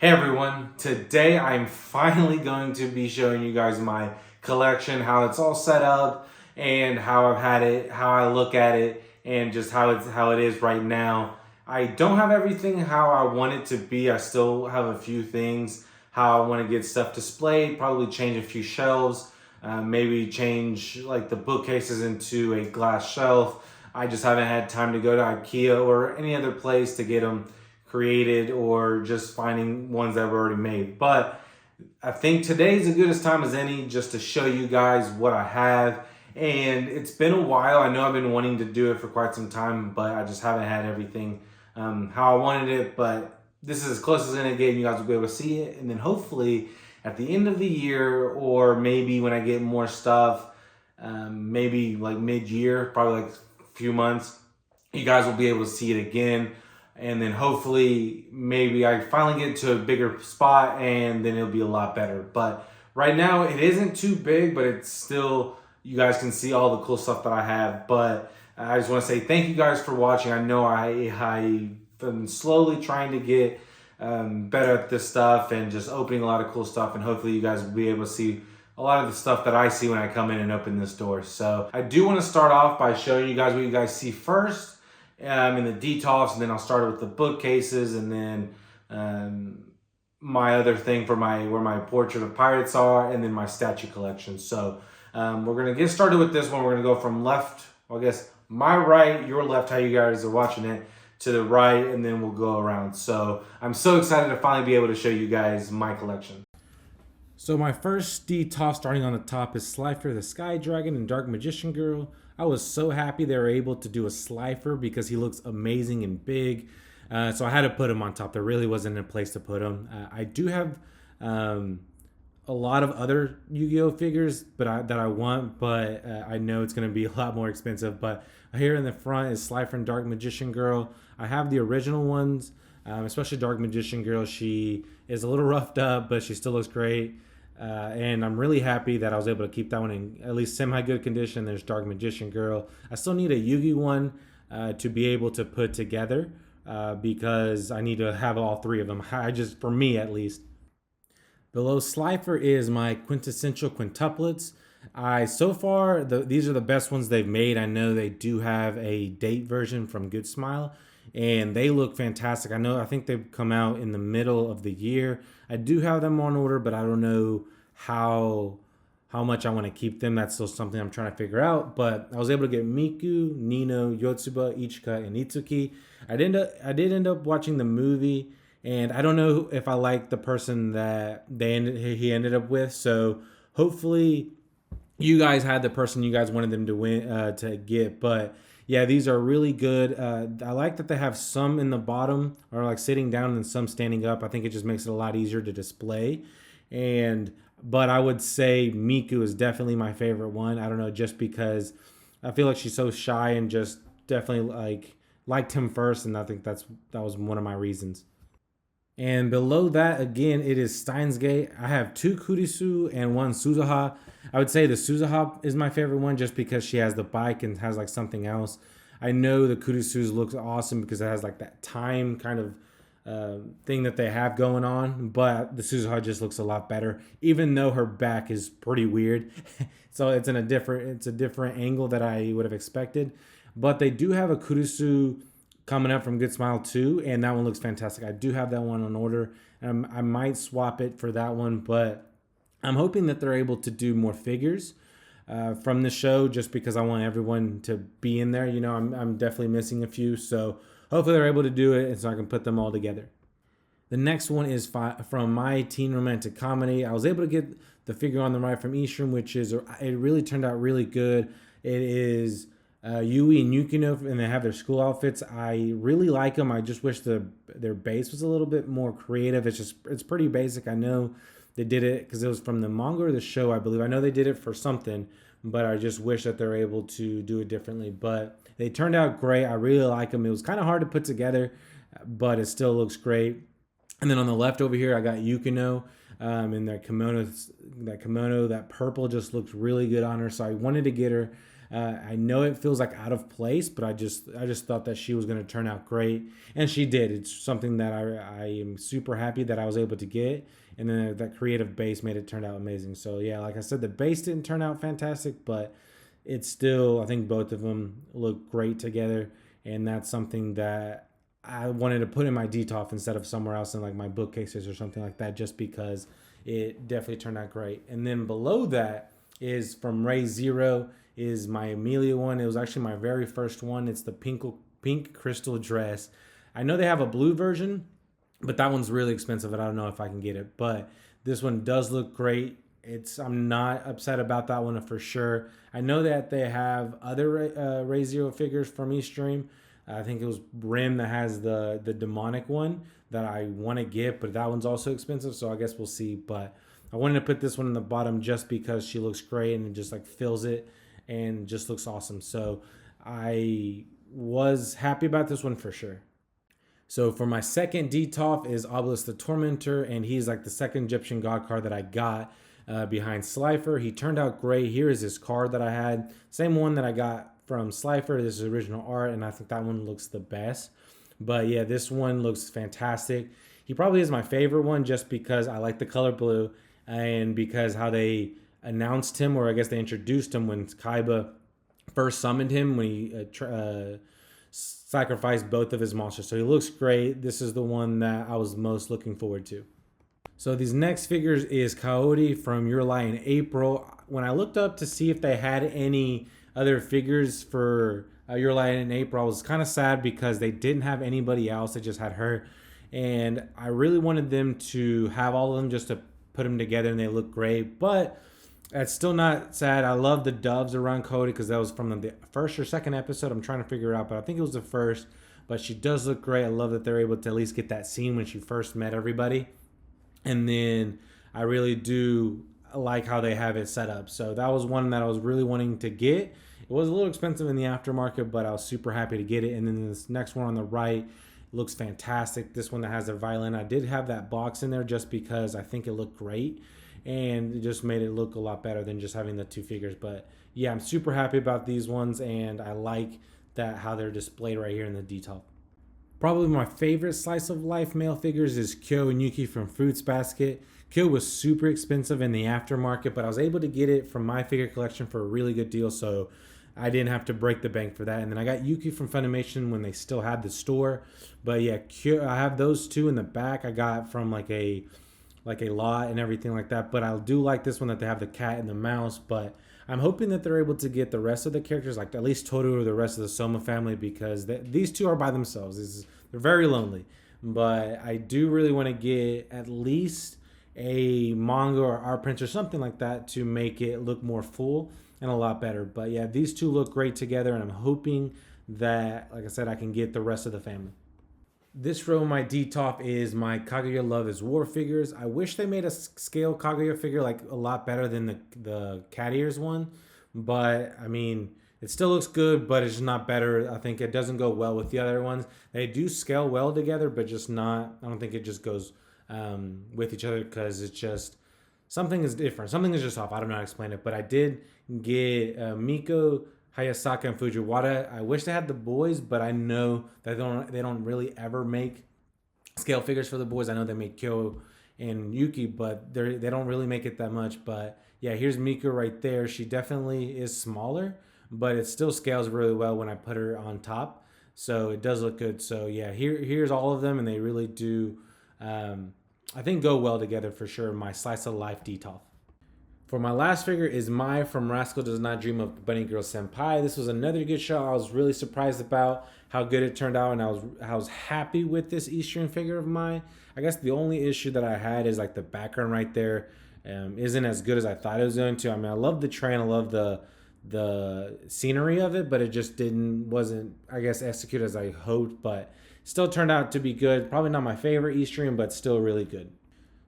Hey everyone, today I'm finally going to be showing you guys my collection, how it's all set up and how I've had it, how I look at it, and just how it is right now. I don't have everything how I want it to be. I still have a few things how I want to get stuff displayed, probably change a few shelves, maybe change like the bookcases into a glass shelf. I just haven't had time to go to IKEA or any other place to get them created or just finding ones that were already made. But I think today's as good as time as any just to show you guys what I have. And it's been a while. I know I've been wanting to do it for quite some time, but I just haven't had everything how I wanted it. But this is as close as it's gonna get. You guys will be able to see it. And then hopefully at the end of the year, or maybe when I get more stuff, maybe like mid-year, probably like a few months, you guys will be able to see it again. And then hopefully maybe I finally get to a bigger spot and then it'll be a lot better. But right now it isn't too big, but it's still, you guys can see all the cool stuff that I have. But I just want to say thank you guys for watching. I know I've been slowly trying to get better at this stuff and just opening a lot of cool stuff, and hopefully you guys will be able to see a lot of the stuff that I see when I come in and open this door. So I do want to start off by showing you guys what you guys see first. In the detolfs, and then I'll start with the bookcases, and then my other thing for where my portrait of pirates are, and then my statue collection. So we're gonna get started with this one. We're gonna go from left, well, I guess my right, your left, how you guys are watching it, to the right, and then we'll go around. So I'm so excited to finally be able to show you guys my collection. So my first detolf, starting on the top, is Slifer the Sky Dragon and Dark Magician Girl. I was so happy they were able to do a Slifer because he looks amazing and big. So I had to put him on top. There really wasn't a place to put him. I do have a lot of other Yu-Gi-Oh figures that I want, but I know it's going to be a lot more expensive. But here in the front is Slifer and Dark Magician Girl. I have the original ones, especially Dark Magician Girl. She is a little roughed up, but she still looks great. And I'm really happy that I was able to keep that one in at least semi-good condition. There's Dark Magician Girl. I still need a Yugi one to be able to put together because I need to have all three of them. For me at least. Below Slifer is my quintessential quintuplets. So far, these are the best ones they've made. I know they do have a date version from Good Smile, and they look fantastic. I think they've come out in the middle of the year. I do have them on order, but I don't know how much I want to keep them. That's still something I'm trying to figure out. But I was able to get Miku, Nino, Yotsuba, Ichika, and Itsuki. I did end up watching the movie, and I don't know if I like the person that he ended up with. So hopefully you guys had the person you guys wanted them to win to get. But yeah, these are really good. I like that they have some in the bottom or like sitting down and some standing up. I think it just makes it a lot easier to display. But I would say Miku is definitely my favorite one. I don't know, just because I feel like she's so shy and just definitely liked him first, and I think that was one of my reasons. And below that, again, it is Steins Gate. I have two Kurisu and one Suzuha. I would say the Suzuha is my favorite one just because she has the bike and has like something else. I know the Kurisu's looks awesome because it has like that time kind of thing that they have going on, but the Suzuha just looks a lot better, even though her back is pretty weird. So it's a different angle that I would have expected. But they do have a Kurisu coming up from Good Smile 2, and that one looks fantastic. I do have that one on order, and I might swap it for that one, but I'm hoping that they're able to do more figures from the show, just because I want everyone to be in there. I'm definitely missing a few, so hopefully they're able to do it, and so I can put them all together. The next one is from My Teen Romantic Comedy. I was able to get the figure on the right from Eastern, it really turned out really good. It is Yui and Yukino, and they have their school outfits. I really like them. I just wish their base was a little bit more creative. It's pretty basic. I know they did it because it was from the manga or the show, I believe. I know they did it for something, but I just wish that they're able to do it differently. But they turned out great. I really like them. It was kind of hard to put together, but it still looks great. And then on the left over here, I got Yukino in their kimono. That purple just looks really good on her, so I wanted to get her. I know it feels like out of place, but I just thought that she was going to turn out great, and she did. It's something that I am super happy that I was able to get, and then that creative base made it turn out amazing. So yeah, like I said, the base didn't turn out fantastic, but it's still, I think both of them look great together, and that's something that I wanted to put in my detolf instead of somewhere else in like my bookcases or something like that, just because it definitely turned out great. And then below that is from Ray Zero is my Amelia one. It was actually my very first one. It's the pink crystal dress. I know they have a blue version, but that one's really expensive and I don't know if I can get it. But this one does look great. I'm not upset about that one for sure. I know that they have other Ray Zero figures from Eastream. I think it was Brim that has the demonic one that I want to get, but that one's also expensive, so I guess we'll see. But I wanted to put this one in the bottom just because she looks great and it just like fills it and just looks awesome. So I was happy about this one for sure. So for my second detolf is Obelisk the Tormentor, and he's like the second Egyptian god card that I got behind Slifer. He turned out great. Here is his card that I had. Same one that I got from Slifer. This is original art, and I think that one looks the best. But yeah, this one looks fantastic. He probably is my favorite one just because I like the color blue and because how they announced him, or I guess they introduced him when Kaiba first summoned him when he sacrificed both of his monsters. So he looks great. This is the one that I was most looking forward to. So these next figures is Coyote from Your Lie in April. When I looked up to see if they had any other figures for Your Lie in April, I was kind of sad because they didn't have anybody else. They just had her. And I really wanted them to have all of them just to put them together and they look great. But it's still not sad. I love the doves around Cody because that was from the first or second episode. I'm trying to figure it out, but I think it was the first. But she does look great. I love that they're able to at least get that scene when she first met everybody. And then I really do like how they have it set up. So that was one that I was really wanting to get. It was a little expensive in the aftermarket, but I was super happy to get it. And then this next one on the right looks fantastic. This one that has a violin. I did have that box in there just because I think it looked great. And it just made it look a lot better than just having the two figures. But yeah, I'm super happy about these ones. And I like that how they're displayed right here in the detail. Probably my favorite slice of life male figures is Kyo and Yuki from Fruits Basket. Kyo was super expensive in the aftermarket, but I was able to get it from my figure collection for a really good deal, so I didn't have to break the bank for that. And then I got Yuki from Funimation when they still had the store. But yeah, Kyo, I have those two in the back. I got from like a lot and everything like that. But I do like this one that they have the cat and the mouse. But I'm hoping that they're able to get the rest of the characters, like at least Toru or the rest of the Soma family, because these two are by themselves. They're very lonely. But I do really want to get at least a manga or art print or something like that to make it look more full and a lot better. But yeah, these two look great together, and I'm hoping that, like I said, I can get the rest of the family. This row of my detolf is my Kaguya Love is War figures. I wish they made a scale Kaguya figure like a lot better than the Cat Ears one. But, I mean, it still looks good, but it's just not better. I think it doesn't go well with the other ones. They do scale well together, but just not, I don't think it just goes with each other because it's just, something is different. Something is just off. I don't know how to explain it. But I did get Miko, Hayasaka, and Fujiwara. I wish they had the boys, but I know that they don't really ever make scale figures for the boys. I know they make Kyo and Yuki, but they don't really make it that much. But yeah, here's Miko right there. She definitely is smaller, but it still scales really well when I put her on top. So it does look good. So yeah, here's all of them, and they really do, I think, go well together for sure. My slice of life detolf. For my last figure is Mai from Rascal Does Not Dream of Bunny Girl Senpai. This was another good show. I was really surprised about how good it turned out, and I was happy with this Eastern figure of mine. I guess the only issue that I had is like the background right there isn't as good as I thought it was going to. I mean, I love the train, I love the scenery of it, but it just wasn't, I guess, executed as I hoped, but still turned out to be good. Probably not my favorite Eastern, but still really good.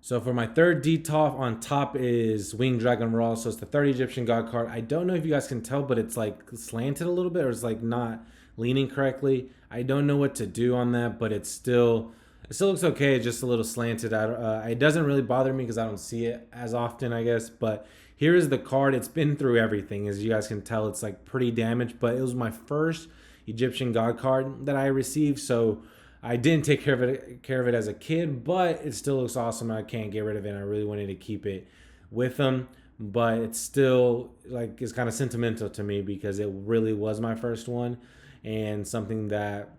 So for my third detolf, on top is Winged Dragon Raw. So it's the third Egyptian God card. I don't know if you guys can tell, but it's like slanted a little bit, or it's like not leaning correctly. I don't know what to do on that, but it still looks okay. It's just a little slanted. It doesn't really bother me because I don't see it as often, I guess. But here is the card. It's been through everything. As you guys can tell, it's like pretty damaged, but it was my first Egyptian god card that I received. So I didn't take care of it as a kid, but it still looks awesome. I can't get rid of it. I really wanted to keep it with them, but it's still like it's kind of sentimental to me because it really was my first one and something that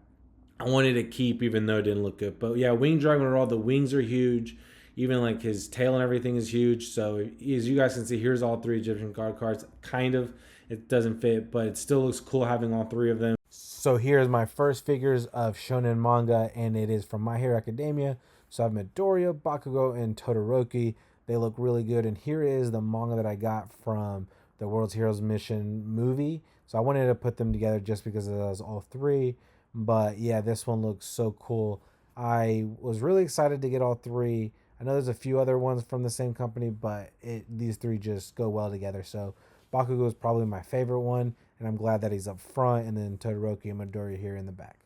I wanted to keep even though it didn't look good. But yeah, Winged Dragon overall, the wings are huge. Even like his tail and everything is huge. So as you guys can see, here's all three Egyptian god cards. Kind of, it doesn't fit, but it still looks cool having all three of them. So here's my first figures of shonen manga, and it is from My Hero Academia. So I have Midoriya, Bakugo, and Todoroki. They look really good. And here is the manga that I got from the World's Heroes Mission movie. So I wanted to put them together just because it was all three. But yeah, this one looks so cool. I was really excited to get all three. I know there's a few other ones from the same company, but these three just go well together. So Bakugo is probably my favorite one, and I'm glad that he's up front, and then Todoroki and Midoriya here in the back.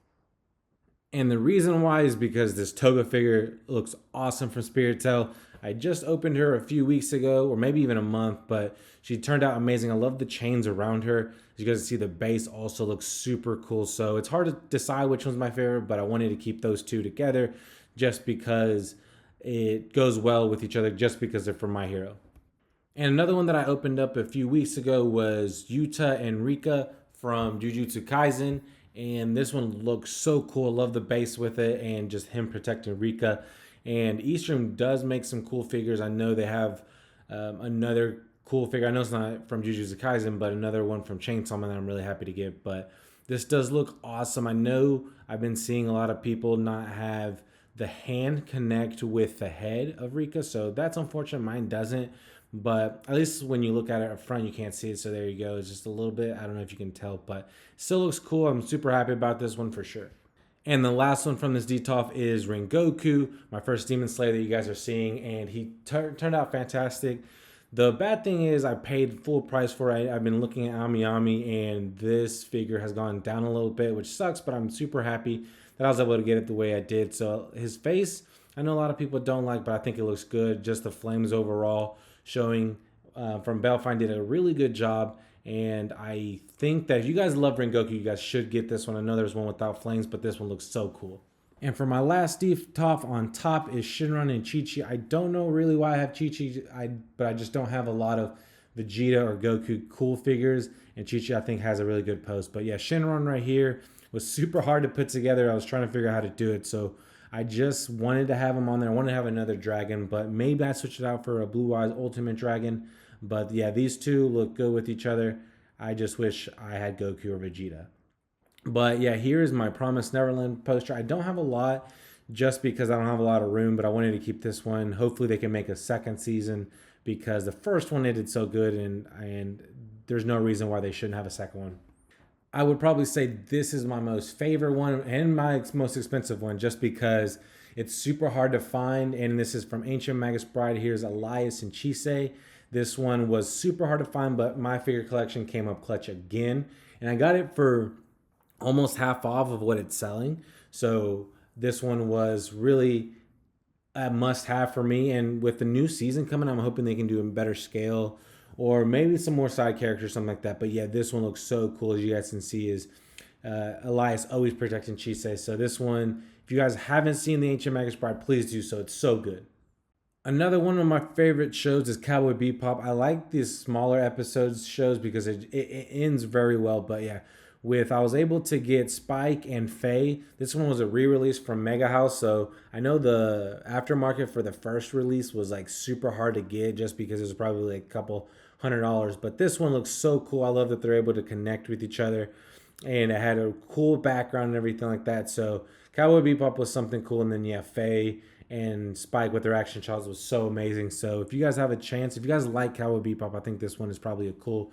And the reason why is because this Toga figure looks awesome from Spirit Tail. I just opened her a few weeks ago, or maybe even a month, but she turned out amazing. I love the chains around her. As you guys see, the base also looks super cool. So it's hard to decide which one's my favorite, but I wanted to keep those two together just because it goes well with each other, just because they're from My Hero. And another one that I opened up a few weeks ago was Yuta and Rika from Jujutsu Kaisen. And this one looks so cool. Love the base with it and just him protecting Rika. And Eastern does make some cool figures. I know they have another cool figure. I know it's not from Jujutsu Kaisen, but another one from Chainsaw Man that I'm really happy to get. But this does look awesome. I know I've been seeing a lot of people not have the hand connect with the head of Rika, so that's unfortunate. Mine doesn't, but at least when you look at it up front, you can't see it. So there you go. It's just a little bit. I don't know if you can tell, but still looks cool. I'm super happy about this one for sure. And the last one from this detolf is Rengoku, my first Demon Slayer that you guys are seeing, and he turned out fantastic. The bad thing is I paid full price for it. I've been looking at Ami Ami, and this figure has gone down a little bit, which sucks, but I'm super happy that I was able to get it the way I did. So his face, I know a lot of people don't like, but I think it looks good. Just the flames overall showing from Belfine did a really good job. And I think that if you guys love Rengoku, you guys should get this one. I know there's one without flames, but this one looks so cool. And for my last detolf on top is Shinron and Chi-Chi. I don't know really why I have Chi-Chi, but I just don't have a lot of Vegeta or Goku cool figures. And Chi-Chi, I think, has a really good post. But yeah, Shinron right here was super hard to put together. I was trying to figure out how to do it. So I just wanted to have him on there. I wanted to have another dragon, but maybe I switch it out for a Blue Eyes Ultimate Dragon. But yeah, these two look good with each other. I just wish I had Goku or Vegeta. But yeah, here is my Promised Neverland poster. I don't have a lot just because I don't have a lot of room, but I wanted to keep this one. Hopefully they can make a second season because the first one they did so good, and there's no reason why they shouldn't have a second one. I would probably say this is my most favorite one and my most expensive one just because it's super hard to find. And this is from Ancient Magus Bride. Here's Elias and Chisei. This one was super hard to find, but my figure collection came up clutch again. And I got it for almost half off of what it's selling. So this one was really a must have for me. And with the new season coming, I'm hoping they can do a better scale or maybe some more side characters, something like that. But yeah, this one looks so cool. As you guys can see, is Elias always protecting Chisei. So this one, if you guys haven't seen the Ancient Magus Bride, please do so. It's so good. Another one of my favorite shows is Cowboy Bebop. I like these smaller episodes shows because it ends very well. But yeah, I was able to get Spike and Faye. This one was a re-release from Mega House, so I know the aftermarket for the first release was like super hard to get just because it was probably like a couple $100. But this one looks so cool. I love that they're able to connect with each other, and it had a cool background and everything like that. So Cowboy Bebop was something cool, and then yeah, Faye and Spike with their action shots was so amazing. So if you guys have a chance, if you guys like Cowboy Bebop, I think this one is probably a cool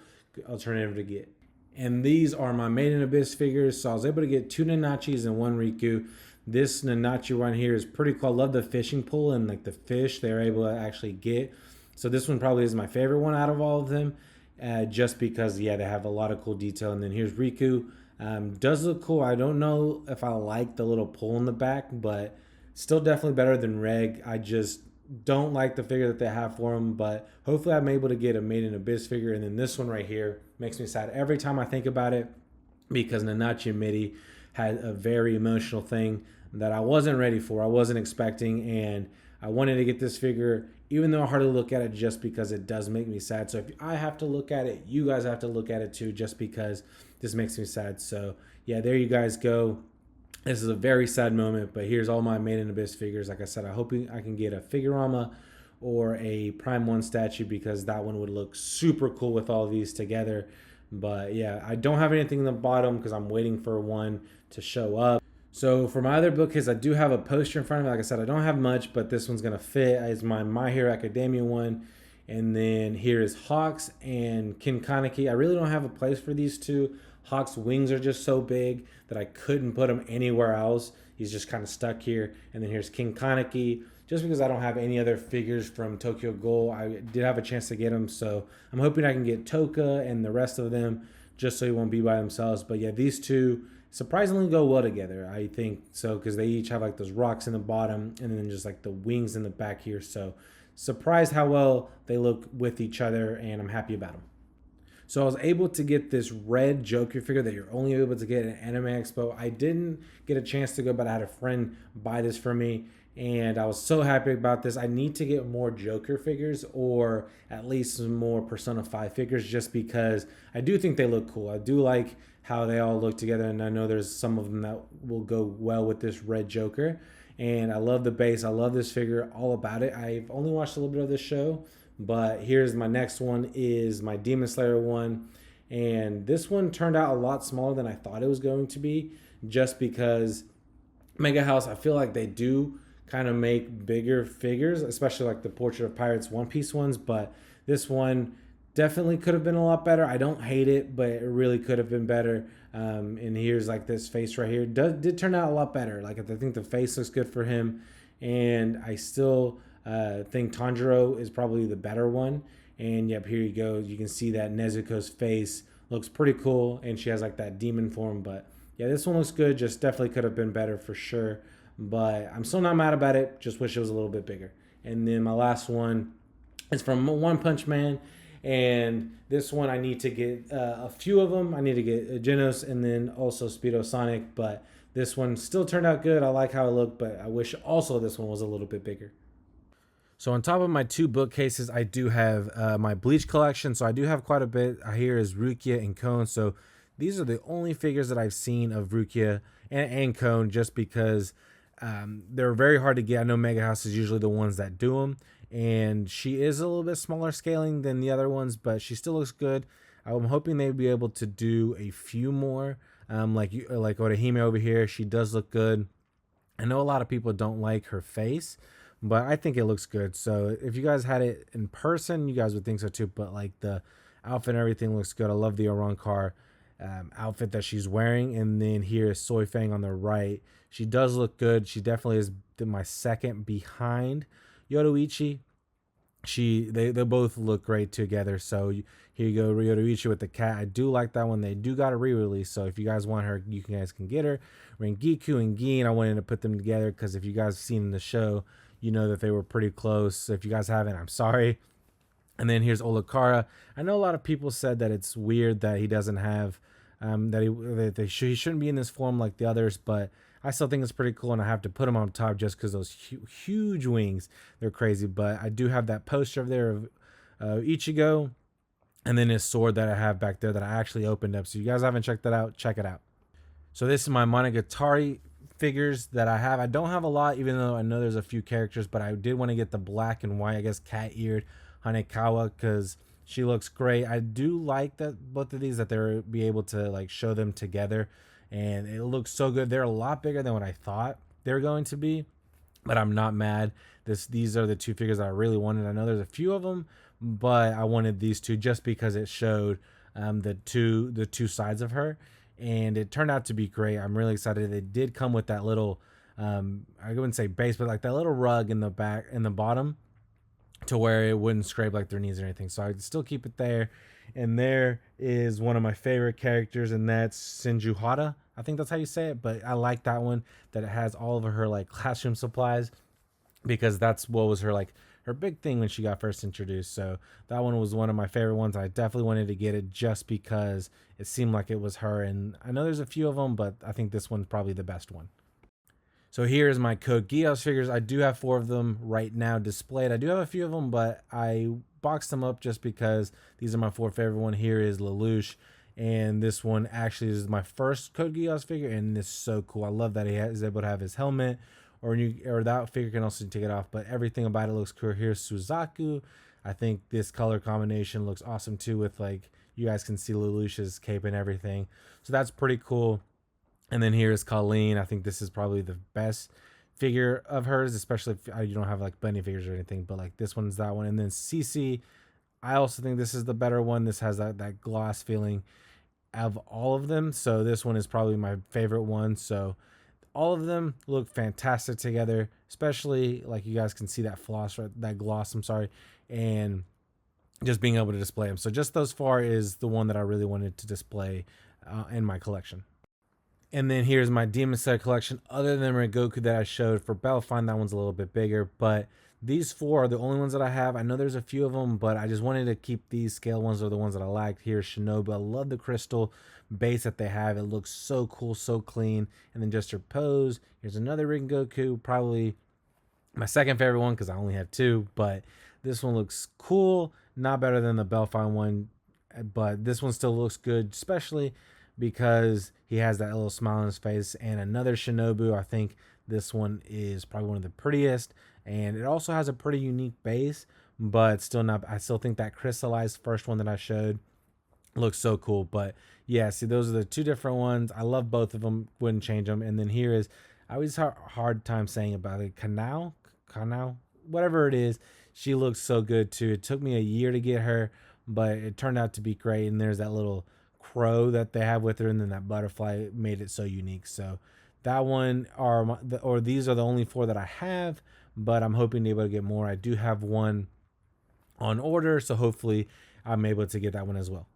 alternative to get. And these are my Made in Abyss figures. So I was able to get 2 Nanachis and 1 Riku. This Nanachi one here is pretty cool. I love the fishing pole and like the fish they're able to actually get. So this one probably is my favorite one out of all of them. Just because, yeah, they have a lot of cool detail. And then here's Riku. Does look cool. I don't know if I like the little pole in the back, but still definitely better than Reg. I just don't like the figure that they have for him, but hopefully I'm able to get a Made in Abyss figure. And then this one right here makes me sad every time I think about it, because Nanachi Midi had a very emotional thing that I wasn't ready for. I wasn't expecting, and I wanted to get this figure, even though I hardly look at it, just because it does make me sad. So if I have to look at it, you guys have to look at it too, just because this makes me sad. So yeah, there you guys go. This is a very sad moment, but here's all my Made in Abyss figures. Like I said, I hope I can get a Figurama or a Prime 1 statue, because that one would look super cool with all of these together. But yeah, I don't have anything in the bottom because I'm waiting for one to show up. So for my other bookcase, I do have a poster in front of me. Like I said, I don't have much, but this one's going to fit. It's My Hero Academia one. And then here is Hawks and Kin Kaneki. I really don't have a place for these two. Hawk's wings are just so big that I couldn't put him anywhere else. He's just kind of stuck here. And then here's King Kaneki. Just because I don't have any other figures from Tokyo Ghoul, I did have a chance to get them. So I'm hoping I can get Toka and the rest of them, just so he won't be by themselves. But yeah, these two surprisingly go well together. I think so, because they each have like those rocks in the bottom and then just like the wings in the back here. So surprised how well they look with each other, and I'm happy about them. So I was able to get this red Joker figure that you're only able to get at Anime Expo. I didn't get a chance to go, but I had a friend buy this for me, and I was so happy about this. I need to get more Joker figures, or at least some more Persona 5 figures, just because I do think they look cool. I do like how they all look together, and I know there's some of them that will go well with this red Joker. And I love the base. I love this figure, all about it. I've only watched a little bit of this show, but here's my next one, is my Demon Slayer one. And this one turned out a lot smaller than I thought it was going to be, just because Mega House, I feel like they do kind of make bigger figures, especially like the Portrait of Pirates One Piece ones. But this one definitely could have been a lot better. I don't hate it, but it really could have been better. And here's like this face right here. Did turn out a lot better. Like, I think the face looks good for him. And I still think Tanjiro is probably the better one. And yep, here you go. You can see that Nezuko's face looks pretty cool. And she has like that demon form. But yeah, this one looks good. Just definitely could have been better for sure. But I'm still not mad about it. Just wish it was a little bit bigger. And then my last one is from One Punch Man. And this one, I need to get a few of them. I need to get Genos and then also Speedo Sonic. But this one still turned out good. I like how it looked, but I wish also this one was a little bit bigger. So on top of my two bookcases, I do have my Bleach collection. So I do have quite a bit. Here is Rukia and Cone. So these are the only figures that I've seen of Rukia and Cone, just because they're very hard to get. I know Mega House is usually the ones that do them, and she is a little bit smaller scaling than the other ones, but she still looks good. I'm hoping they'd be able to do a few more, like Orihime over here. She does look good. I know a lot of people don't like her face, but I think it looks good. So if you guys had it in person, you guys would think so too. But like the outfit and everything looks good. I love the Orankar outfit that she's wearing. And then here is Soy Fang on the right. She does look good. She definitely is my second behind Yoruichi. They both look great together. So here you go, Yoruichi with the cat. I do like that one. They do got a re-release. So if you guys want her, you guys can get her. Rengiku and Gin, I wanted to put them together because if you guys seen in the show, you know that they were pretty close. So if you guys haven't, I'm sorry. And then here's Olakara. I know a lot of people said that it's weird that he doesn't have he shouldn't be in this form like the others, but I still think it's pretty cool, and I have to put him on top just because those huge wings, they're crazy. But I do have that poster of there of Ichigo, and then his sword that I have back there that I actually opened up. So you guys haven't checked that out, check it out. So this is my Monogatari figures that I have. I don't have a lot, even though I know there's a few characters, but I did want to get the black and white, I guess cat-eared Hanekawa, because she looks great. I do like that both of these, that they'll be able to like show them together, and it looks so good. They're a lot bigger than what I thought they were going to be, but I'm not mad. These are the two figures that I really wanted. I know there's a few of them, but I wanted these two just because it showed the two sides of her, and it turned out to be great. I'm really excited. They did come with that little I wouldn't say base, but like that little rug in the back, in the bottom, to where it wouldn't scrape like their knees or anything. So I'd still keep it there. And there is one of my favorite characters, and that's Senju. I think that's how you say it, but I like that one, that it has all of her like classroom supplies. because that's what was her big thing when she got first introduced. So that one was one of my favorite ones. I definitely wanted to get it just because it seemed like it was her. And I know there's a few of them, but I think this one's probably the best one. So here's my Code Geass figures. I do have 4 of them right now displayed. I do have a few of them, but I boxed them up just because these are my 4 favorite. One here is Lelouch, and this one actually is my first Code Geass figure, and it's so cool. I love that he is able to have his helmet, or that figure can also take it off, but everything about it looks cool. Here's Suzaku. I think this color combination looks awesome too, with like you guys can see Lelouch's cape and everything. So that's pretty cool. And then here is Colleen. I think this is probably the best figure of hers, especially if you don't have like bunny figures or anything, but like this one's that one. And then Cece, I also think this is the better one. This has that gloss feeling of all of them. So this one is probably my favorite one. So all of them look fantastic together, especially like you guys can see that that gloss, I'm sorry, and just being able to display them. So just those 4 is the one that I really wanted to display in my collection. And then here's my Demon Slayer collection. Other than Rengoku that I showed for Belfine, that one's a little bit bigger. But these 4 are the only ones that I have. I know there's a few of them, but I just wanted to keep these scale ones are the ones that I liked. Here's Shinobu. I love the crystal base that they have. It looks so cool, so clean. And then just her pose. Here's another Rengoku, probably my second favorite one because I only have 2. But this one looks cool. Not better than the Belfine one, but this one still looks good, especially because he has that little smile on his face. And another Shinobu, I think this one is probably one of the prettiest, and it also has a pretty unique base, but still not. I still think that crystallized first one that I showed looks so cool. But yeah, see, those are the 2 different ones. I love both of them, wouldn't change them. And then here is, I always have a hard time saying about it, Canal, whatever it is. She looks so good too. It took me a year to get her, but it turned out to be great. And there's that little crow that they have with her, and then that butterfly made it so unique. So that one or these are the only 4 that I have, but I'm hoping to be able to get more. I do have one on order, so hopefully I'm able to get that one as well.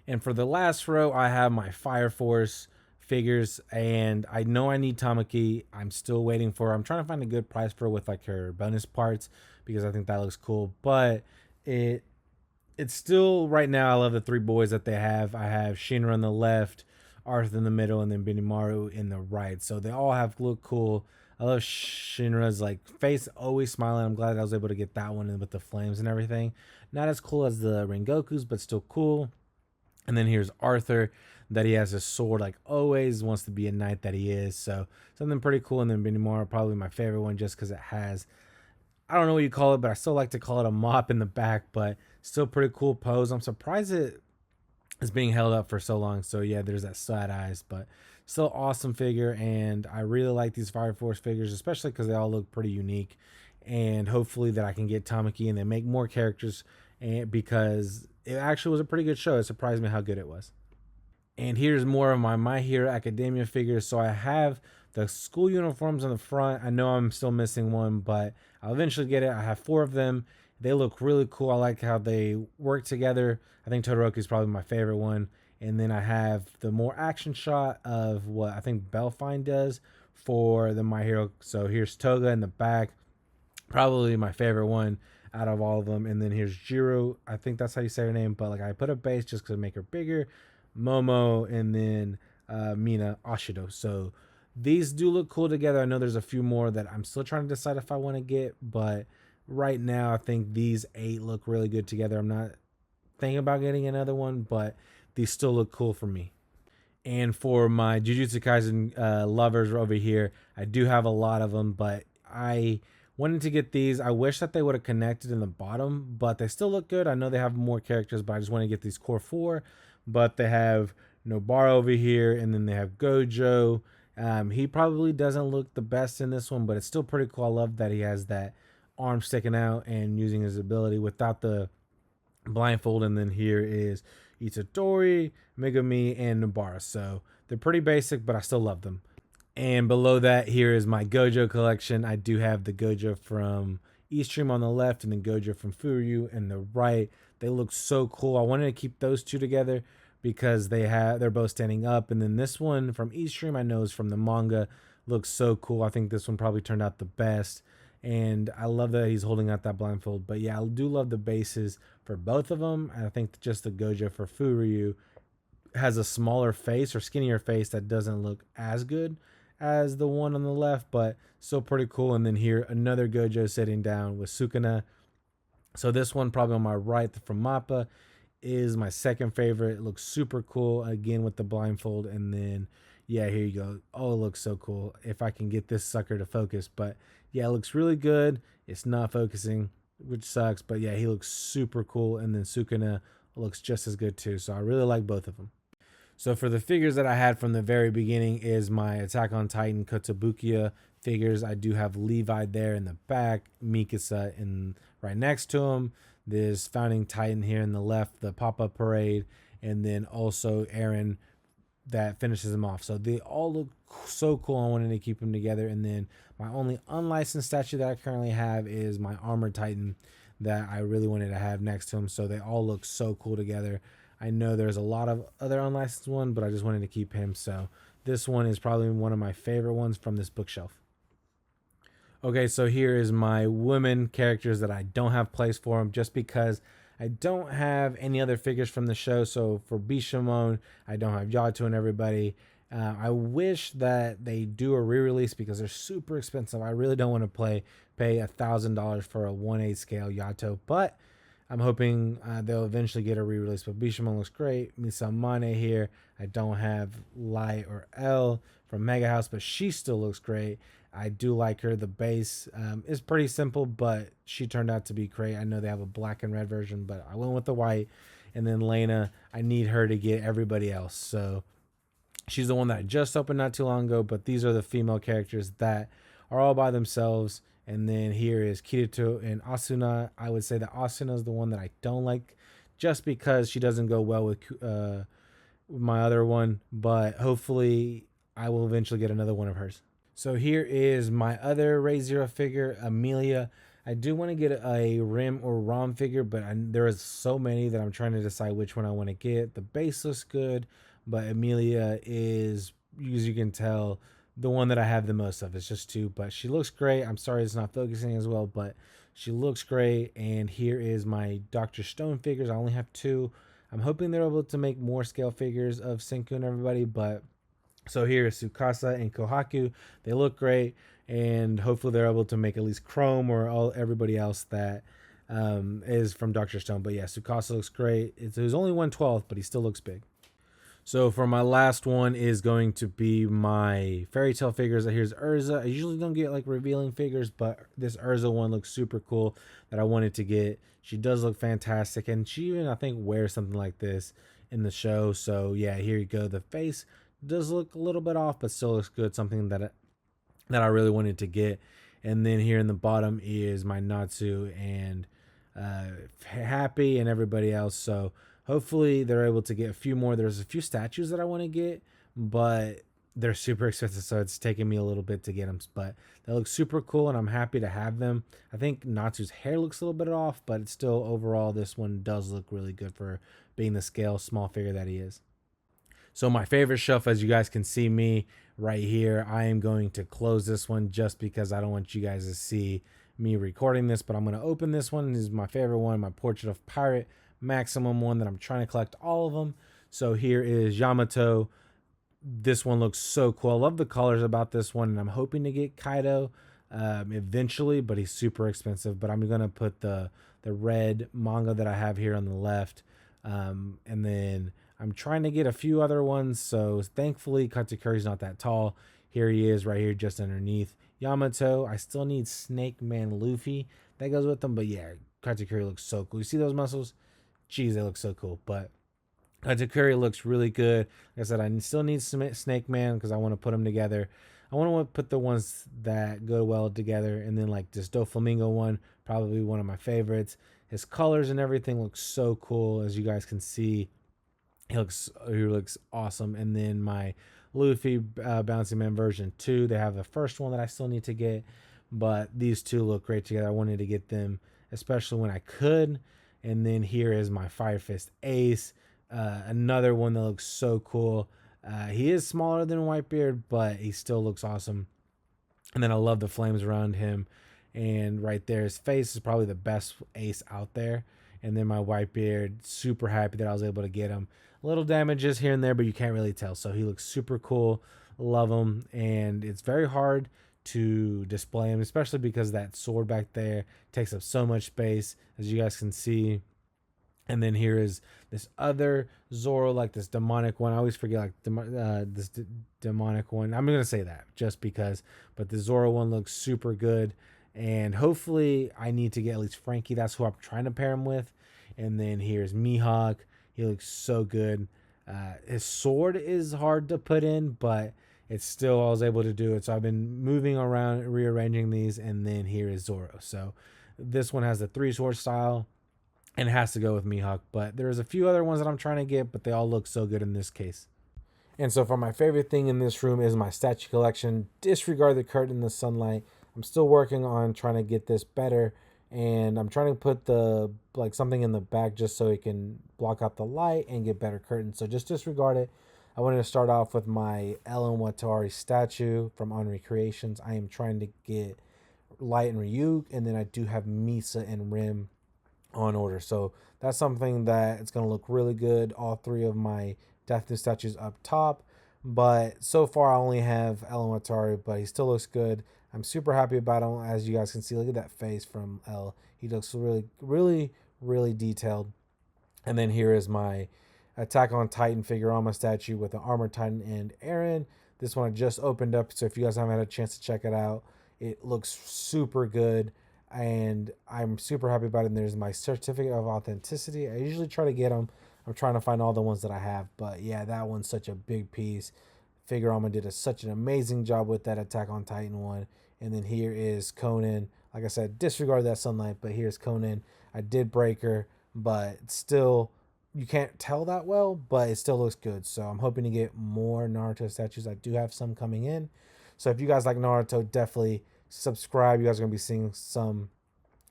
And for the last row, I have my Fire Force figures, and I know I need Tamaki. I'm still waiting for her. I'm trying to find a good price for her with like her bonus parts because I think that looks cool. But it's still right now. I love the 3 boys that they have. I have Shinra on the left, Arthur in the middle, and then Benimaru in the right. So they all have look cool. I love Shinra's like face, always smiling. I'm glad I was able to get that one in with the flames and everything. Not as cool as the Rengoku's, but still cool. And then here's Arthur, that he has a sword like always, wants to be a knight that he is. So something pretty cool. And then Benimaru, probably my favorite one, just because it has, I don't know what you call it, but I still like to call it a mop in the back, but still pretty cool pose. I'm surprised it is being held up for so long. So yeah, there's that side eyes, but still awesome figure. And I really like these Fire Force figures, especially because they all look pretty unique. And hopefully that I can get Tamaki and they make more characters, and because it actually was a pretty good show. It surprised me how good it was. And here's more of My Hero Academia figures. So I have the school uniforms on the front. I know I'm still missing one, but I'll eventually get it. I have 4 of them. They look really cool. I like how they work together. I think Todoroki is probably my favorite one. And then I have the more action shot of what I think Belfine does for the My Hero. So here's Toga in the back, probably my favorite one out of all of them. And then here's Jiro. I think that's how you say her name, but like I put a base just to make her bigger. Momo, and then Mina Ashido. So these do look cool together. I know there's a few more that I'm still trying to decide if I want to get, but right now I think these 8 look really good together. I'm not thinking about getting another one, but these still look cool for me. And for my Jujutsu Kaisen lovers over here, I do have a lot of them, but I wanted to get these. I wish that they would have connected in the bottom, but they still look good. I know they have more characters, but I just want to get these core 4. But they have Nobara over here, and then they have Gojo. He probably doesn't look the best in this one, but it's still pretty cool. I love that he has that arm sticking out and using his ability without the blindfold. And then here is Itadori, Megumi, and Nobara. So they're pretty basic, but I still love them. And below that, here is my Gojo collection. I do have the Gojo from Eastream on the left, and then Gojo from Furyu in the right. They look so cool. I wanted to keep those 2 together because they're both standing up. And then this one from Eastream, I know is from the manga, looks so cool. I think this one probably turned out the best. and I love that he's holding out that blindfold. But yeah, I do love the bases for both of them. I think just the Gojo for Furyu has a smaller face or skinnier face that doesn't look as good as the one on the left, but still pretty cool. And then here, another Gojo sitting down with Sukuna. So this one, probably on my right from Mappa, is my second favorite. It looks super cool, again with the blindfold. And then, yeah, here you go. Oh, it looks so cool. If I can get this sucker to focus. But yeah, it looks really good. It's not focusing, which sucks. But yeah, he looks super cool. And then Sukuna looks just as good too. So I really like both of them. So for the figures that I had from the very beginning is my Attack on Titan Kotobukiya figures. I do have Levi there in the back, Mikasa in right next to him. There's Founding Titan here in the left, the pop-up parade, and then also Eren that finishes them off. So they all look so cool. I wanted to keep them together. And then my only unlicensed statue that I currently have is my Armored Titan that I really wanted to have next to him. So they all look so cool together. I know there's a lot of other unlicensed one, but I just wanted to keep him. So this one is probably one of my favorite ones from this bookshelf. Okay, so here is my women characters that I don't have place for them just because I don't have any other figures from the show. So for Bishamon, I don't have Yato and everybody. I wish that they do a re-release because they're super expensive. I really don't want to pay $1,000 for a 1/8 scale Yato, but I'm hoping they'll eventually get a re-release. But Bishamon looks great. Miscellaneous here. I don't have Light or L from Mega House, but she still looks great. I do like her. The base is pretty simple, but she turned out to be great. I know they have a black and red version, but I went with the white. And then Lena, I need her to get everybody else. So she's the one that I just opened not too long ago, but these are the female characters that are all by themselves. And then here is Kirito and Asuna. I would say that Asuna is the one that I don't like just because she doesn't go well with my other one, but hopefully I will eventually get another one of hers. So here is my other Ray Zero figure, Amelia. I do want to get a Rim or Rom figure, but there is so many that I'm trying to decide which one I want to get. The base looks good, but Amelia is, as you can tell, the one that I have the most of. It's just two, but she looks great. I'm sorry it's not focusing as well, but she looks great. And here is my Dr. Stone figures. I only have two. I'm hoping they're able to make more scale figures of Senku and everybody, but so here is Tsukasa and Kohaku. They look great, and hopefully they're able to make at least Chrome or everybody else that is from Dr. Stone. But yeah, Tsukasa looks great. It was only 1/12, but he still looks big. So for my last one is going to be my Fairy Tail figures. Here's Urza. I usually don't get like revealing figures, but this Urza one looks super cool that I wanted to get. She does look fantastic, and she even, I think, wears something like this in the show. So yeah, here you go. The face does look a little bit off, but still looks good. Something that I really wanted to get. And then here in the bottom is my Natsu and Happy and everybody else. So hopefully they're able to get a few more. There's a few statues that I want to get, but they're super expensive, so it's taking me a little bit to get them. But they look super cool, and I'm happy to have them. I think Natsu's hair looks a little bit off, but it's still, overall, this one does look really good for being the scale small figure that he is. So my favorite shelf, as you guys can see me right here, I am going to close this one just because I don't want you guys to see me recording this, but I'm going to open this one. This is my favorite one, my Portrait of Pirate Maximum one that I'm trying to collect all of them. So here is Yamato. This one looks so cool. I love the colors about this one, and I'm hoping to get Kaido eventually, but he's super expensive. But I'm going to put the red manga that I have here on the left, and then I'm trying to get a few other ones. So thankfully, Katakuri's not that tall. Here he is right here just underneath Yamato. I still need Snake Man Luffy. That goes with them. But yeah, Katakuri looks so cool. You see those muscles? Jeez, they look so cool. But Katakuri looks really good. Like I said, I still need Snake Man because I want to put them together. I want to put the ones that go well together. And then like this Doflamingo one, probably one of my favorites. His colors and everything looks so cool, as you guys can see. He looks awesome. And then my Luffy Bouncy Man version 2. They have the first one that I still need to get, but these two look great together. I wanted to get them, especially when I could. And then here is my Fire Fist Ace, another one that looks so cool. He is smaller than Whitebeard, but he still looks awesome. And then I love the flames around him. And right there, his face is probably the best ace out there. And then my Whitebeard, super happy that I was able to get him. Little damages here and there, but you can't really tell. So he looks super cool. Love him. And it's very hard to display him, especially because that sword back there takes up so much space, as you guys can see. And then here is this other Zoro, like this demonic one. I always forget like this demonic one. I'm gonna say that just because, but the Zoro one looks super good, and hopefully I need to get at least Frankie. That's who I'm trying to pair him with. And then here's Mihawk. He looks so good. His sword is hard to put in, but it's still I was able to do it. So I've been moving around, rearranging these, and then here is Zoro. So this one has the three sword style and it has to go with Mihawk. But there's a few other ones that I'm trying to get, but they all look so good in this case. And so for my favorite thing in this room is my statue collection. Disregard the curtain in the sunlight. I'm still working on trying to get this better, and I'm trying to put the like something in the back just so it can block out the light and get better curtains. So just disregard it. I wanted to start off with my Ellen Watari statue from Henri Creations. I am trying to get Light and Ryuk, and then I do have Misa and Rim on order. So that's something that it's going to look really good. All three of my Death Note statues up top. But so far, I only have Ellen Watari, but he still looks good. I'm super happy about him. As you guys can see, look at that face from L. He looks really, really, really detailed. And then here is my Attack on Titan Figurama statue with the Armor Titan and Eren. This one I just opened up, so if you guys haven't had a chance to check it out, it looks super good and I'm super happy about it. And there's my certificate of authenticity. I usually try to get them. I'm trying to find all the ones that I have, but yeah, that one's such a big piece. Figurama did such an amazing job with that Attack on Titan one. And then here is Conan. Like I said, disregard that sunlight, but here's Conan. I did Breaker, but still, you can't tell that well, but it still looks good. So I'm hoping to get more Naruto statues. I do have some coming in. So if you guys like Naruto, definitely subscribe. You guys are going to be seeing some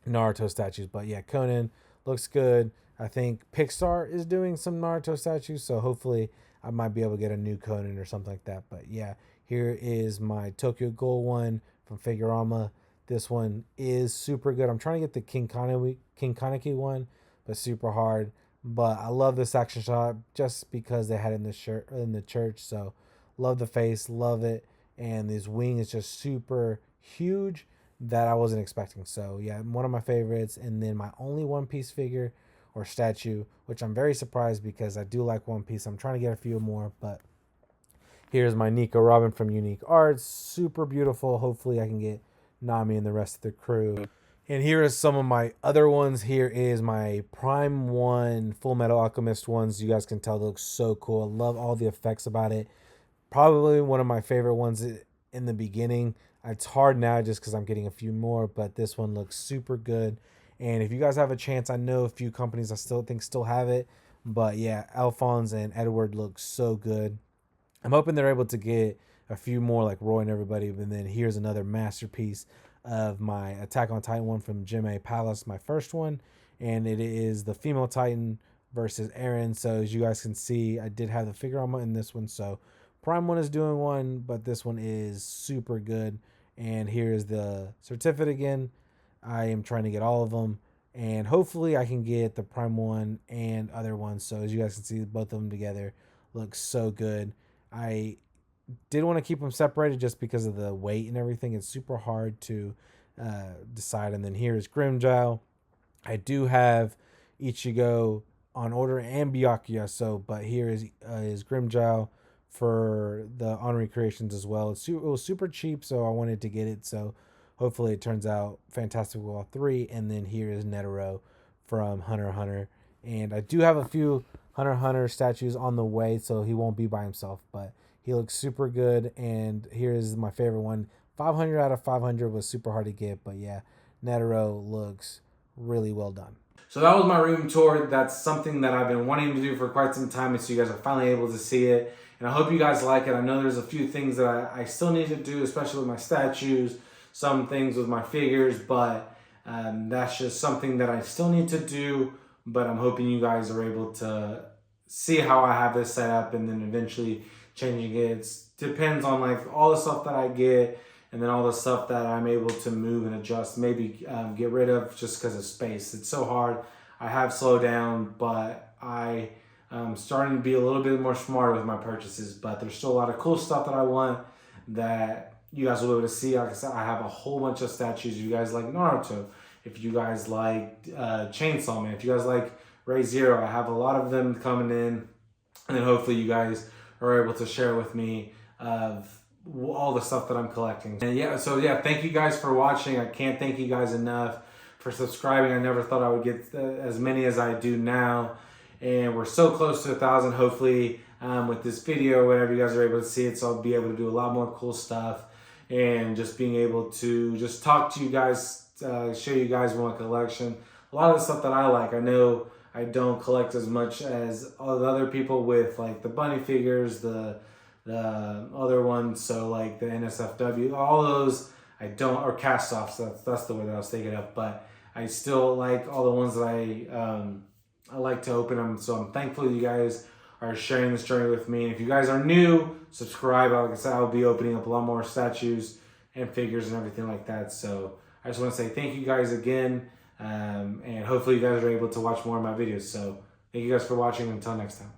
Naruto statues. But yeah, Conan looks good. I think Pixar is doing some Naruto statues, so hopefully I might be able to get a new Conan or something like that. But yeah, here is my Tokyo Ghoul one from Figurama. This one is super good. I'm trying to get the King Kaneki one, but super hard. But I love this action shot just because they had it in the church. So love the face, love it, and this wing is just super huge that I wasn't expecting. So yeah, one of my favorites. And then my only One Piece figure or statue, which I'm very surprised because I do like One Piece. I'm trying to get a few more, but here's my Nico Robin from Unique Arts. Super beautiful. Hopefully I can get Nami and the rest of the crew. And here is some of my other ones. Here is my Prime 1 Full Metal Alchemist ones. You guys can tell they look so cool. I love all the effects about it. Probably one of my favorite ones in the beginning. It's hard now just because I'm getting a few more, but this one looks super good. And if you guys have a chance, I know a few companies I still have it. But yeah, Alphonse and Edward look so good. I'm hoping they're able to get a few more like Roy and everybody. And then here's another masterpiece of my Attack on Titan one from Jim A. Palace, my first one. And it is the female Titan versus Eren. So as you guys can see, I did have the Figurama in this one. So Prime 1 is doing one, but this one is super good. And here's the certificate again. I am trying to get all of them. And hopefully I can get the Prime 1 and other ones. So as you guys can see, both of them together look so good. I did want to keep them separated just because of the weight and everything. It's super hard to decide. And then here is Grimjow. I do have Ichigo on order and Byakuya. So, but here is Grimjow for the Honorary Creations as well. It was super cheap, so I wanted to get it. So hopefully it turns out fantastic with all three. And then here is Netero from Hunter x Hunter. And I do have a few Hunter x Hunter statues on the way, so he won't be by himself. But he looks super good. And here's my favorite one. 500 out of 500 was super hard to get. But yeah, Netero looks really well done. So that was my room tour. That's something that I've been wanting to do for quite some time, and so you guys are finally able to see it. And I hope you guys like it. I know there's a few things that I still need to do, especially with my statues, some things with my figures, but that's just something that I still need to do. But I'm hoping you guys are able to see how I have this set up, and then eventually changing it. It depends on like all the stuff that I get and then all the stuff that I'm able to move and adjust, maybe get rid of just because of space. It's so hard. I have slowed down, but I'm starting to be a little bit more smart with my purchases. But there's still a lot of cool stuff that I want that you guys will be able to see. Like I said, I have a whole bunch of statues. You guys like Naruto, if you guys like Chainsaw Man, if you guys like Ray Zero, I have a lot of them coming in, and then hopefully you guys are able to share with me of all the stuff that I'm collecting. And thank you guys for watching. I can't thank you guys enough for subscribing. I never thought I would get as many as I do now, and we're so close to 1,000. Hopefully with this video, whenever you guys are able to see it, so I'll be able to do a lot more cool stuff, and just being able to just talk to you guys, show you guys my collection. A lot of the stuff that I like. I know I don't collect as much as all the other people with like the bunny figures, the other ones, so like the NSFW, all those I don't, or cast offs, that's the word that I was thinking of, but I still like all the ones that I like to open them. So I'm thankful you guys are sharing this journey with me. And if you guys are new, subscribe. Like I said, I'll be opening up a lot more statues and figures and everything like that. So I just want to say thank you guys again, and hopefully you guys are able to watch more of my videos. So thank you guys for watching. Until next time.